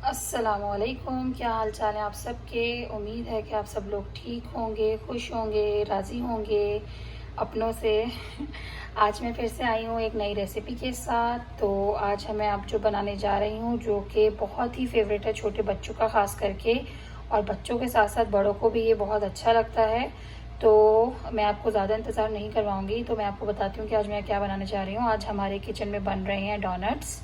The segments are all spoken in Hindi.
अस्सलामुअलैकुम, क्या हाल चाल है आप सबके। उम्मीद है कि आप सब लोग ठीक होंगे, खुश होंगे, राज़ी होंगे अपनों से। आज मैं फिर से आई हूँ एक नई रेसिपी के साथ। तो आज मैं आप जो बनाने जा रही हूँ, जो कि बहुत ही फेवरेट है छोटे बच्चों का ख़ास करके, और बच्चों के साथ साथ बड़ों को भी ये बहुत अच्छा लगता है। तो मैं आपको ज़्यादा इंतज़ार नहीं करवाऊँगी, तो मैं आपको बताती हूँ कि आज मैं क्या बनाने जा रही हूँ। आज हमारे किचन में बन रहे हैं डोनट्स।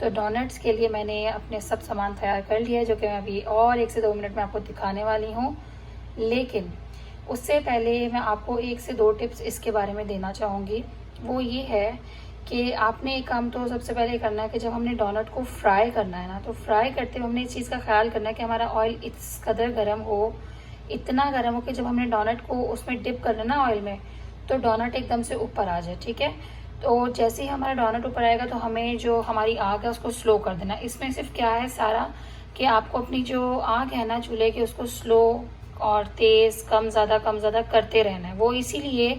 तो डोनट्स के लिए मैंने अपने सब सामान तैयार कर लिया है, जो कि मैं अभी और 1 से 2 मिनट में आपको दिखाने वाली हूँ। लेकिन उससे पहले मैं आपको 1 से 2 टिप्स इसके बारे में देना चाहूँगी। वो ये है कि आपने एक काम तो सबसे पहले करना है कि जब हमने डोनट को फ्राई करना है ना, तो फ्राई करते हुए हमने इस चीज़ का ख्याल करना है कि हमारा ऑयल इस कदर गर्म हो, इतना गर्म हो कि जब हमने डोनट को उसमें डिप करना ना ऑयल में, तो डोनट एकदम से ऊपर आ जाए। ठीक है, तो जैसे ही हमारा डोनट ऊपर आएगा तो हमें जो हमारी आग है उसको स्लो कर देना। इसमें सिर्फ क्या है सारा, कि आपको अपनी जो आग है ना चूल्हे की, उसको स्लो और तेज़, कम ज़्यादा करते रहना है। वो इसीलिए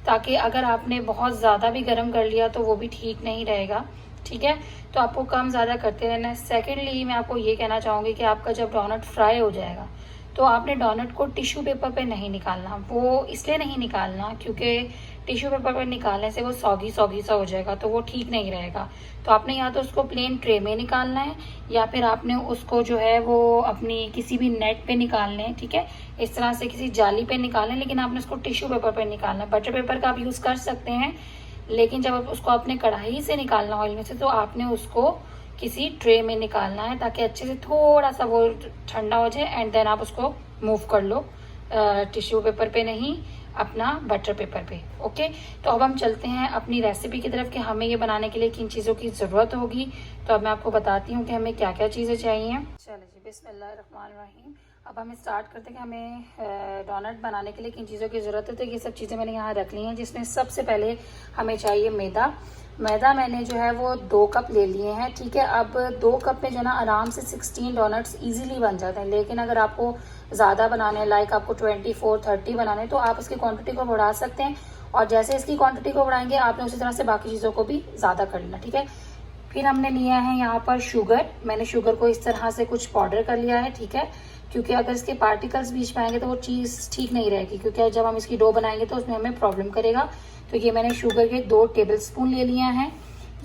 ताकि अगर आपने बहुत ज़्यादा भी गर्म कर लिया तो वो भी ठीक नहीं रहेगा। ठीक है, तो आपको कम ज़्यादा करते रहना है। सेकेंडली मैं आपको ये कहना चाहूँगी कि आपका जब डोनट फ्राई हो जाएगा तो आपने डोनट को टिश्यू पेपर पे नहीं निकालना। वो इसलिए नहीं निकालना क्योंकि टिश्यू पेपर पर निकालने से वो सौगी सौगी सा हो जाएगा, तो वो ठीक नहीं रहेगा। तो आपने या तो उसको प्लेन ट्रे में निकालना है, या फिर आपने उसको जो है वो अपनी किसी भी नेट पे निकालने हैं। ठीक है, इस तरह से किसी जाली पे निकालें, लेकिन आपने उसको टिश्यू पेपर पर निकालना है। बटर पेपर का आप यूज़ कर सकते हैं, लेकिन जब आप उसको अपने कढ़ाई से निकालना ऑयल में से, तो आपने उसको किसी ट्रे में निकालना है ताकि अच्छे से थोड़ा सा वो ठंडा हो जाए, एंड देन आप उसको मूव कर लो टिश्यू पेपर पे नहीं, अपना बटर पेपर पे। ओके, तो अब हम चलते हैं अपनी रेसिपी की तरफ कि हमें ये बनाने के लिए किन चीज़ों की ज़रूरत होगी। तो अब मैं आपको बताती हूँ कि हमें क्या क्या चीज़ें चाहिए। चलिए जी, बिस्मिल्लाहिर्रहमानिर्रहीम। अब हम स्टार्ट करते हैं कि हमें डोनट बनाने के लिए किन चीज़ों की ज़रूरत है। तो ये सब चीज़ें मैंने यहाँ रख ली हैं, जिसमें सबसे पहले हमें चाहिए मैदा। मैदा मैंने जो है वो 2 कप ले लिए हैं। ठीक है, अब 2 कप में जो ना आराम से 16 डोनट्स इजीली बन जाते हैं। लेकिन अगर आपको ज़्यादा बनाने हैं, लाइक आपको 24-30 बनाने, तो आप इसकी क्वांटिटी को बढ़ा सकते हैं। और जैसे इसकी क्वांटिटी को बढ़ाएंगे, आपने उसी तरह से बाकी चीज़ों को भी ज़्यादा कर लेना। ठीक है, फिर हमने लिया है यहाँ पर शुगर। मैंने शुगर को इस तरह से कुछ पाउडर कर लिया है। ठीक है, क्योंकि अगर इसके पार्टिकल्स बीच में आएंगे तो वो चीज़ ठीक नहीं रहेगी, क्योंकि जब हम इसकी डो बनाएंगे तो उसमें हमें प्रॉब्लम करेगा। तो ये मैंने शुगर के 2 टेबलस्पून ले लिया है।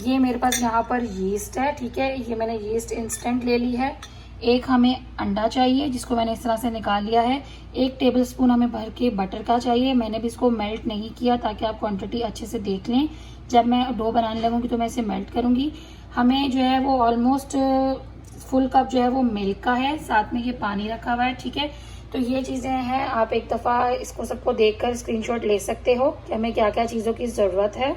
ये मेरे पास यहाँ पर यीस्ट है। ठीक है, ये मैंने यीस्ट इंस्टेंट ले ली है। एक हमें अंडा चाहिए, जिसको मैंने इस तरह से निकाल लिया है। 1 टेबलस्पून हमें भर के बटर का चाहिए। मैंने भी इसको मेल्ट नहीं किया, ताकि आप क्वांटिटी अच्छे से देख लें। जब मैं डो बनाने लगूंगी तो मैं इसे मेल्ट करूंगी। हमें जो है वो ऑलमोस्ट फुल कप जो है वो मिल्क का है, साथ में ये पानी रखा हुआ है। ठीक है, तो ये चीज़ें हैं, आप एक दफ़ा इसको सबको देखकर स्क्रीनशॉट ले सकते हो कि हमें क्या क्या चीज़ों की ज़रूरत है।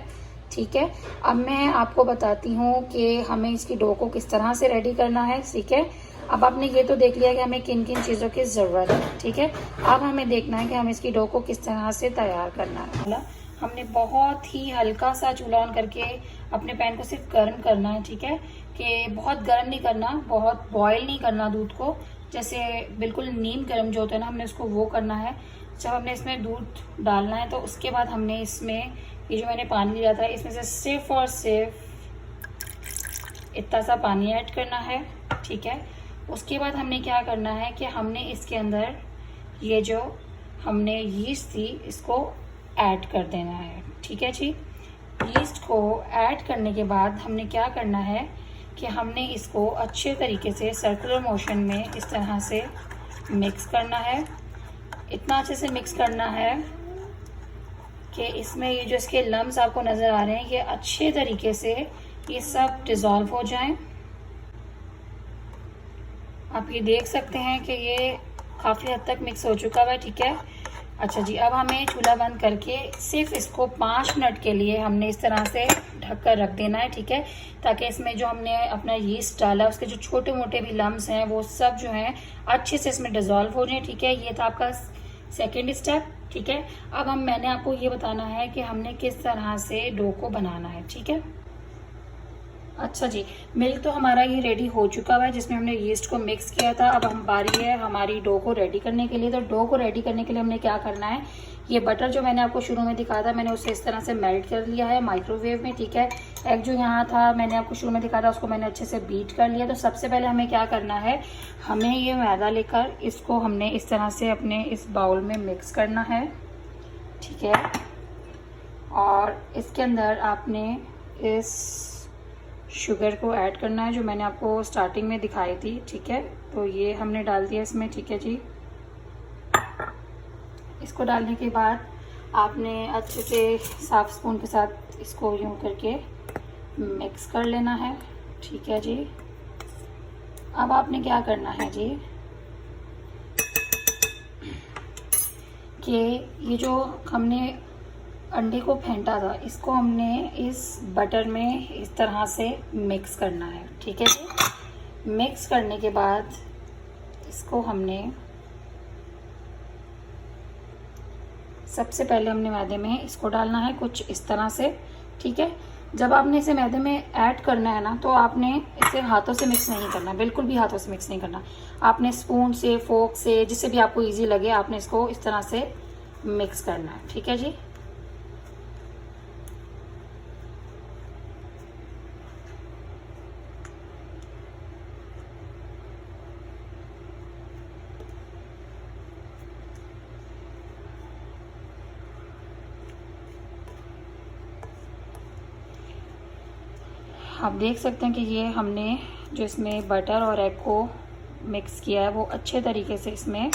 ठीक है, अब मैं आपको बताती हूँ कि हमें इसकी डो को किस तरह से रेडी करना है। ठीक है, अब आपने ये तो देख लिया कि हमें किन किन चीज़ों की ज़रूरत है। ठीक है, अब हमें देखना है कि हम इसकी डो को किस तरह से तैयार करना है। हमने बहुत ही हल्का सा चूल्हा ऑन करके अपने पैन को सिर्फ गर्म करना है। ठीक है, कि बहुत गर्म नहीं करना, बहुत बॉयल नहीं करना दूध को, जैसे बिल्कुल नीम गर्म जो होता है ना, हमने उसको वो करना है। जब हमने इसमें दूध डालना है तो उसके बाद हमने इसमें ये जो मैंने पानी लिया था, इसमें से सिर्फ और सिर्फ इतना सा पानी ऐड करना है। ठीक है, उसके बाद हमने क्या करना है कि हमने इसके अंदर ये जो हमने यीस्ट थी इसको ऐड कर देना है। ठीक है जी, यीस्ट को ऐड करने के बाद हमने क्या करना है कि हमने इसको अच्छे तरीके से सर्कुलर मोशन में इस तरह से मिक्स करना है। इतना अच्छे से मिक्स करना है कि इसमें ये जो इसके लम्स आपको नज़र आ रहे हैं, ये अच्छे तरीके से ये सब डिज़ोल्व हो जाएं। आप ये देख सकते हैं कि ये काफ़ी हद तक मिक्स हो चुका है। ठीक है, अच्छा जी, अब हमें चूल्हा बंद करके सिर्फ इसको 5 मिनट के लिए हमने इस तरह से ढक कर रख देना है। ठीक है, ताकि इसमें जो हमने अपना यीस्ट डाला उसके जो छोटे मोटे भी लम्स हैं वो सब जो हैं अच्छे से इसमें डिज़ोल्व हो जाए। ठीक है, ये था आपका सेकेंड स्टेप। ठीक है, अब मैंने आपको ये बताना है कि हमने किस तरह से डो को बनाना है। ठीक है, अच्छा जी, मिल्क तो हमारा ये रेडी हो चुका हुआ है, जिसमें हमने यीस्ट को मिक्स किया था। अब हम बारी है हमारी डो को रेडी करने के लिए। तो डो को रेडी करने के लिए हमने क्या करना है, ये बटर जो मैंने आपको शुरू में दिखाया था, मैंने उसे इस तरह से मेल्ट कर लिया है माइक्रोवेव में, ठीक है। एग जो यहाँ था मैंने आपको शुरू में दिखाया था, उसको मैंने अच्छे से बीट कर लिया। तो सबसे पहले हमें क्या करना है, हमें ये मैदा लेकर इसको हमने इस तरह से अपने इस बाउल में मिक्स करना है, ठीक है। और इसके अंदर आपने इस शुगर को ऐड करना है, जो मैंने आपको स्टार्टिंग में दिखाई थी, ठीक है। तो ये हमने डाल दिया इसमें, ठीक है जी। इसको डालने के बाद आपने अच्छे से साफ स्पून के साथ इसको यूं करके मिक्स कर लेना है, ठीक है जी। अब आपने क्या करना है जी, कि ये जो हमने अंडे को फेंटा था, इसको हमने इस बटर में इस तरह से मिक्स करना है, ठीक है जी। मिक्स करने के बाद इसको हमने सबसे पहले हमने मैदे में इसको डालना है कुछ इस तरह से, ठीक है। जब आपने इसे मैदे में ऐड करना है ना, तो आपने इसे हाथों से मिक्स नहीं करना, बिल्कुल भी हाथों से मिक्स नहीं करना। आपने स्पून से, फोर्क से, जिससे भी आपको इजी लगे, आपने इसको इस तरह से मिक्स करना है, ठीक है जी। आप देख सकते हैं कि ये हमने जो इसमें बटर और एग को मिक्स किया है, वो अच्छे तरीके से इसमें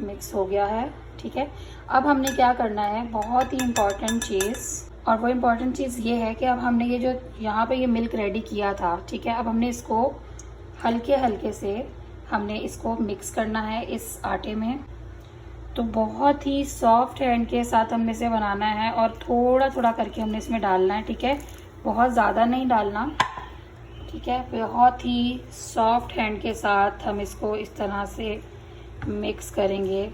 मिक्स हो गया है, ठीक है। अब हमने क्या करना है, बहुत ही इम्पॉर्टेंट चीज़, और वो इम्पॉर्टेंट चीज़ ये है कि अब हमने ये जो यहाँ पे ये मिल्क रेडी किया था, ठीक है, अब हमने इसको हल्के हल्के से हमने इसको मिक्स करना है इस आटे में। तो बहुत ही सॉफ्ट हैंड के साथ हमने इसे बनाना है, और थोड़ा थोड़ा करके हमने इसमें डालना है, ठीक है। बहुत ज़्यादा नहीं डालना, ठीक है। बहुत ही सॉफ्ट हैंड के साथ हम इसको इस तरह से मिक्स करेंगे।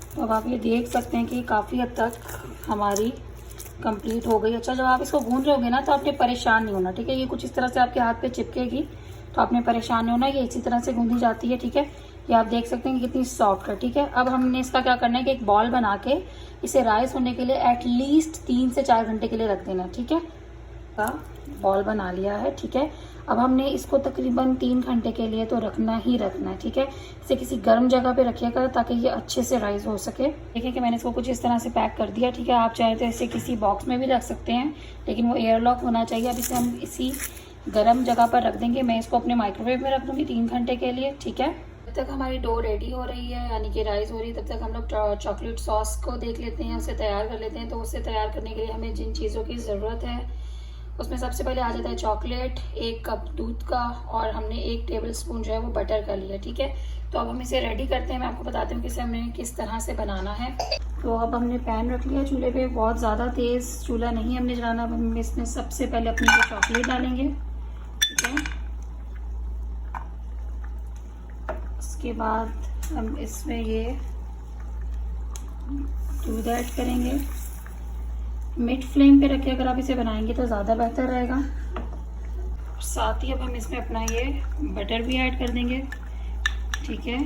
तो अब आप ये देख सकते हैं कि काफ़ी हद तक हमारी कंप्लीट हो गई। अच्छा, जब आप इसको गूंद रहे होगे ना, तो आपने परेशान नहीं होना, ठीक है। ये कुछ इस तरह से आपके हाथ पे चिपकेगी, तो आपने परेशान नहीं होना, ये इसी तरह से गूंदी जाती है, ठीक है। ये आप देख सकते हैं कि कितनी सॉफ्ट है, ठीक है। अब हमने इसका क्या करना है कि एक बॉल बना के इसे राइस होने के लिए एटलीस्ट 3 से 4 घंटे के लिए रख देना, ठीक है। का बॉल बना लिया है, ठीक है। अब हमने इसको तकरीबन 3 घंटे के लिए तो रखना ही रखना है, ठीक है। इसे किसी गर्म जगह पे रखिएगा ताकि ये अच्छे से राइस हो सके। देखिए कि मैंने इसको कुछ इस तरह से पैक कर दिया, ठीक है। आप चाहे तो इसे किसी बॉक्स में भी रख सकते हैं, लेकिन वो एयरलॉक होना चाहिए। अब इसे हम इसी गर्म जगह पर रख देंगे। मैं इसको अपने माइक्रोवेव में रख दूंगी 3 घंटे के लिए, ठीक है। जब तक हमारी डो रेडी हो रही है, यानी कि राइस हो रही है, तब तक हम लोग चॉकलेट सॉस को देख लेते हैं, उसे तैयार कर लेते हैं। तो उसे तैयार करने के लिए हमें जिन चीज़ों की ज़रूरत है, उसमें सबसे पहले आ जाता है चॉकलेट, 1 कप दूध का, और हमने 1 टेबल स्पून जो है वो बटर का लिया, ठीक है। तो अब हम इसे रेडी करते हैं। मैं आपको बताती हूँ कि इसे हमें किस तरह से बनाना है। तो अब हमने पैन रख लिया चूल्हे पे, बहुत ज़्यादा तेज़ चूल्हा नहीं हमने जलाना। अब हम इसमें सबसे पहले अपनी ये चॉकलेट डालेंगे, ठीक है। उसके बाद हम इसमें ये दूध ऐड करेंगे। मिड फ्लेम पे रखे अगर आप इसे बनाएंगे तो ज़्यादा बेहतर रहेगा। साथ ही अब हम इसमें अपना ये बटर भी ऐड कर देंगे, ठीक है।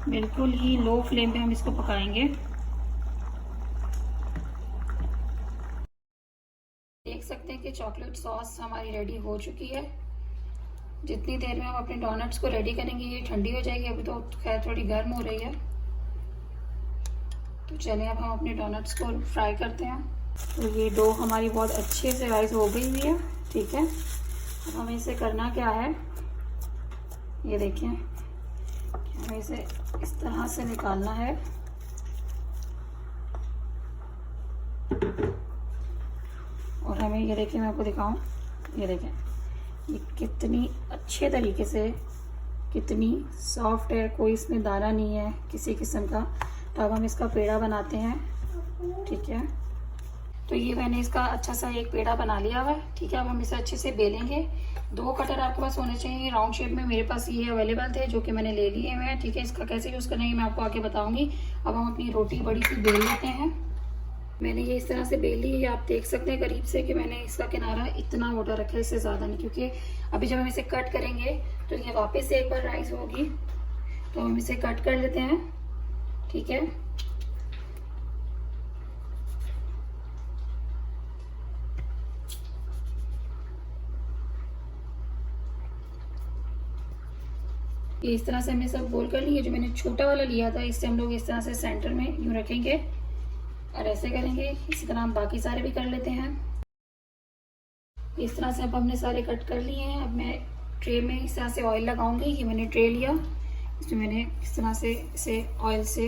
बिल्कुल ही लो फ्लेम पे हम इसको पकाएंगे। देख सकते हैं कि चॉकलेट सॉस हमारी रेडी हो चुकी है। जितनी देर में हम अपने डोनट्स को रेडी करेंगे, ये ठंडी हो जाएगी। अभी तो खैर थोड़ी गर्म हो रही है। तो चलिए अब हम अपने डोनट्स को फ्राई करते हैं। तो ये डो हमारी बहुत अच्छे से राइस हो गई हुई है, ठीक है। अब हमें इसे करना क्या है, ये देखिए, हमें इसे इस तरह से निकालना है, और हमें ये देखिए, मैं आपको दिखाऊं, ये देखें ये कितनी अच्छे तरीके से, कितनी सॉफ्ट है, कोई इसमें दाना नहीं है किसी किस्म का। तो अब हम इसका पेड़ा बनाते हैं, ठीक है। तो ये मैंने इसका अच्छा सा एक पेड़ा बना लिया हुआ है। ठीक है, अब हम इसे अच्छे से बेलेंगे। 2 कटर आपके पास होने चाहिए राउंड शेप में। मेरे पास ये अवेलेबल थे जो कि मैंने ले लिए हुए हैं। ठीक है, इसका कैसे यूज़ करेंगे मैं आपको आगे बताऊंगी। अब हम अपनी रोटी बड़ी सी बेल लेते हैं। मैंने ये इस तरह से बेल ली है, आप देख सकते हैं करीब से कि मैंने इसका किनारा इतना मोटा रखा है, इससे ज़्यादा नहीं, क्योंकि अभी जब हम इसे कट करेंगे तो ये वापस से एक बार राइस होगी। तो हम इसे कट कर लेते हैं। ठीक है, ये इस तरह से हमने सब गोल कर लिए। जो मैंने छोटा वाला लिया था इससे हम लोग इस तरह से सेंटर में यूँ रखेंगे और ऐसे करेंगे। इसी तरह हम बाकी सारे भी कर लेते हैं। इस तरह से अब हमने सारे कट कर लिए हैं। अब मैं ट्रे में इस तरह से ऑयल लगाऊंगी। ये मैंने ट्रे लिया, इसमें मैंने इस तरह से इसे ऑयल से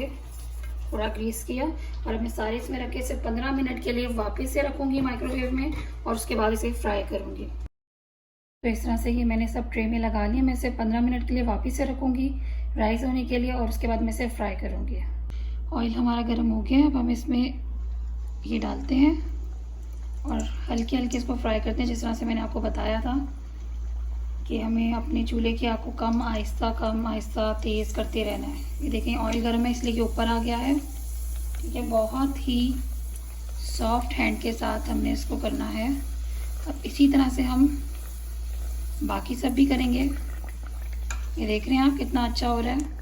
थोड़ा ग्रीस किया और अब मैं सारे इसमें रख के इसे 15 मिनट के लिए वापस से रखूंगी माइक्रोवेव में और उसके बाद इसे फ्राई करूंगी। तो इस तरह से ये मैंने सब ट्रे में लगा लिया। मैं इसे 15 मिनट के लिए वापस से रखूंगी राइस होने के लिए और उसके बाद मैं इसे फ्राई करूंगी। ऑयल हमारा गर्म हो गया। अब हम इसमें ये डालते हैं और हल्के हल्के इसको फ्राई करते हैं। जिस तरह से मैंने आपको बताया था कि हमें अपने चूल्हे की आग को कम आहिस्ता तेज़ करते रहना है। ये देखें ऑयल गर्म है इसलिए कि ऊपर आ गया है। ठीक है, बहुत ही सॉफ्ट हैंड के साथ हमने इसको करना है। अब इसी तरह से हम बाकी सब भी करेंगे। ये देख रहे हैं आप कितना अच्छा हो रहा है।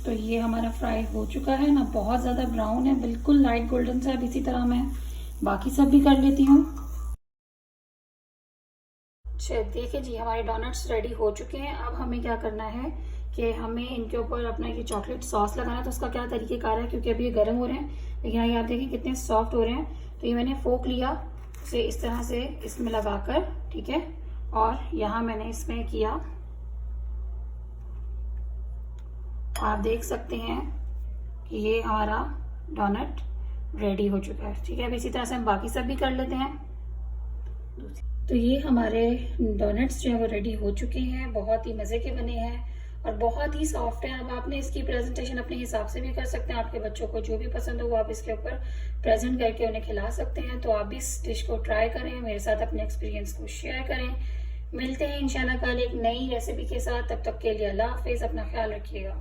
तो ये हमारा फ्राई हो चुका है ना, बहुत ज़्यादा ब्राउन है, बिल्कुल लाइट गोल्डन सा। अब इसी तरह मैं बाकी सब भी कर लेती हूँ। अच्छा देखिए जी, हमारे डोनट्स रेडी हो चुके हैं। अब हमें क्या करना है कि हमें इनके ऊपर अपना ये चॉकलेट सॉस लगाना है। तो उसका क्या तरीक़ेकार है, क्योंकि अभी ये गर्म हो रहे हैं, लेकिन यहाँ आप देखिए कितने सॉफ्ट हो रहे हैं। तो ये मैंने फोक लिया, उसे इस तरह से इसमें लगाकर, ठीक है, और यहाँ मैंने इसमें किया, आप देख सकते हैं कि ये हमारा डोनट रेडी हो चुका है। ठीक है, अब इसी तरह से हम बाकी सब भी कर लेते हैं। तो ये हमारे डोनट्स जो है वो रेडी हो चुके हैं। बहुत ही मज़े के बने हैं और बहुत ही सॉफ्ट है। अब आपने इसकी प्रेजेंटेशन अपने हिसाब से भी कर सकते हैं। आपके बच्चों को जो भी पसंद हो वो आप इसके ऊपर प्रेजेंट करके उन्हें खिला सकते हैं। तो आप भी इस डिश को ट्राई करें, मेरे साथ अपने एक्सपीरियंस को शेयर करें। मिलते हैं इंशाल्लाह कल एक नई रेसिपी के साथ। तब तक के लिए अल्लाह हाफिज़, अपना ख्याल रखिएगा।